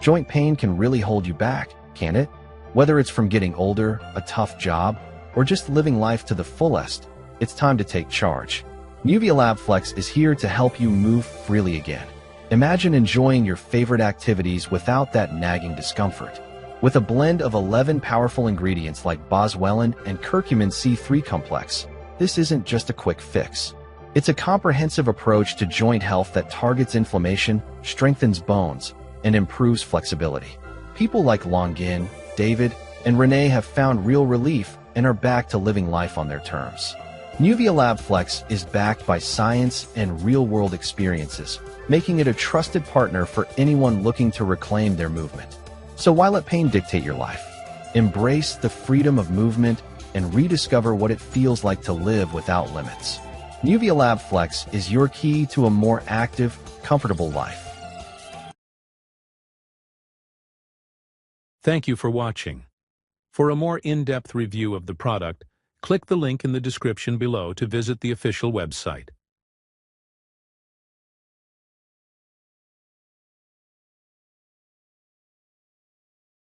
Joint pain can really hold you back, can't it? Whether it's from getting older, a tough job, or just living life to the fullest, it's time to take charge. NuviaLab Flex is here to help you move freely again. Imagine enjoying your favorite activities without that nagging discomfort. With a blend of 11 powerful ingredients like Boswellin and Curcumin C3 complex, this isn't just a quick fix. It's a comprehensive approach to joint health that targets inflammation, strengthens bones, and improves flexibility. People like Longin, David, and Renee have found real relief and are back to living life on their terms. NuviaLab Flex is backed by science and real-world experiences, making it a trusted partner for anyone looking to reclaim their movement. So why let pain dictate your life? Embrace the freedom of movement and rediscover what it feels like to live without limits. NuviaLab Flex is your key to a more active, comfortable life. Thank you for watching. For a more in-depth review of the product, click the link in the description below to visit the official website.